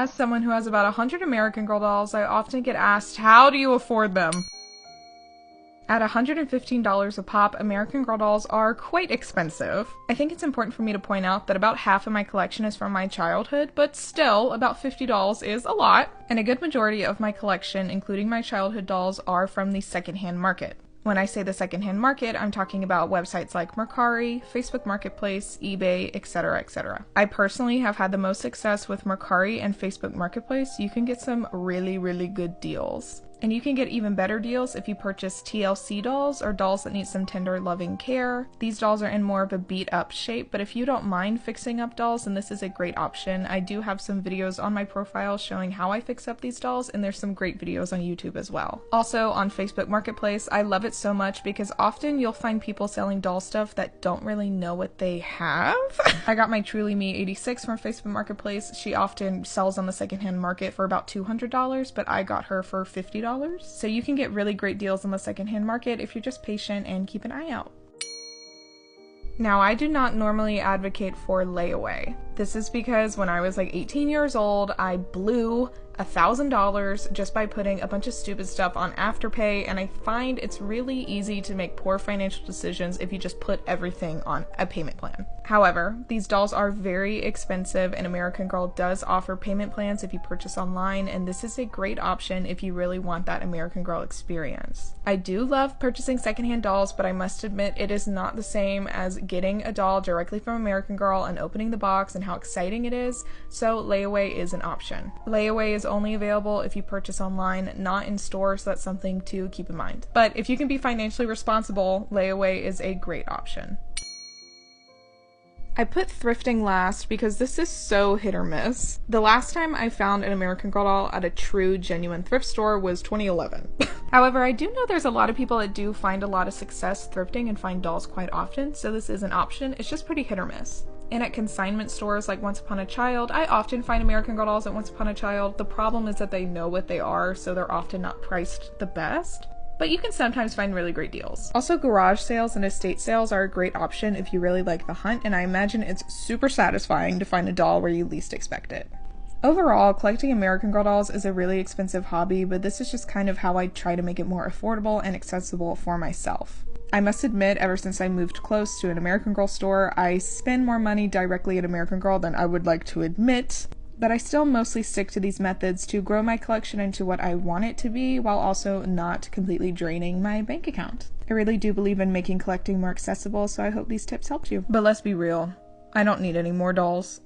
As someone who has about 100 American Girl dolls, I often get asked, how do you afford them? At $115 a pop, American Girl dolls are quite expensive. I think it's important for me to point out that about half of my collection is from my childhood, but still, about 50 dolls is a lot. And a good majority of my collection, including my childhood dolls, are from the secondhand market. When I say the secondhand market, I'm talking about websites like Mercari, Facebook Marketplace, eBay, etc., etc. I personally have had the most success with Mercari and Facebook Marketplace. You can get some really, really good deals. And you can get even better deals if you purchase TLC dolls, or dolls that need some tender, loving care. These dolls are in more of a beat-up shape, but if you don't mind fixing up dolls, then this is a great option. I do have some videos on my profile showing how I fix up these dolls, and there's some great videos on YouTube as well. Also, on Facebook Marketplace, I love it so much because often you'll find people selling doll stuff that don't really know what they have. I got my Truly Me 86 from Facebook Marketplace. She often sells on the secondhand market for about $200, but I got her for $50. So you can get really great deals on the secondhand market if you're just patient and keep an eye out. Now, I do not normally advocate for layaway. This is because when I was like 18 years old, I blew $1,000 just by putting a bunch of stupid stuff on Afterpay, and I find it's really easy to make poor financial decisions if you just put everything on a payment plan. However, these dolls are very expensive, and American Girl does offer payment plans if you purchase online, and this is a great option if you really want that American Girl experience. I do love purchasing secondhand dolls, but I must admit it is not the same as getting a doll directly from American Girl and opening the box and how exciting it is, so layaway is an option. Layaway is only available if you purchase online, not in stores, so that's something to keep in mind. But if you can be financially responsible, layaway is a great option. I put thrifting last because this is so hit or miss. The last time I found an American Girl doll at a true, genuine thrift store was 2011. However, I do know there's a lot of people that do find a lot of success thrifting and find dolls quite often, so this is an option. It's just pretty hit or miss. And at consignment stores like Once Upon a Child, I often find American Girl dolls at Once Upon a Child. The problem is that they know what they are, so they're often not priced the best. But you can sometimes find really great deals. Also, garage sales and estate sales are a great option if you really like the hunt, and I imagine it's super satisfying to find a doll where you least expect it. Overall, collecting American Girl dolls is a really expensive hobby, but this is just kind of how I try to make it more affordable and accessible for myself. I must admit, ever since I moved close to an American Girl store, I spend more money directly at American Girl than I would like to admit, but I still mostly stick to these methods to grow my collection into what I want it to be, while also not completely draining my bank account. I really do believe in making collecting more accessible, so I hope these tips helped you. But let's be real, I don't need any more dolls.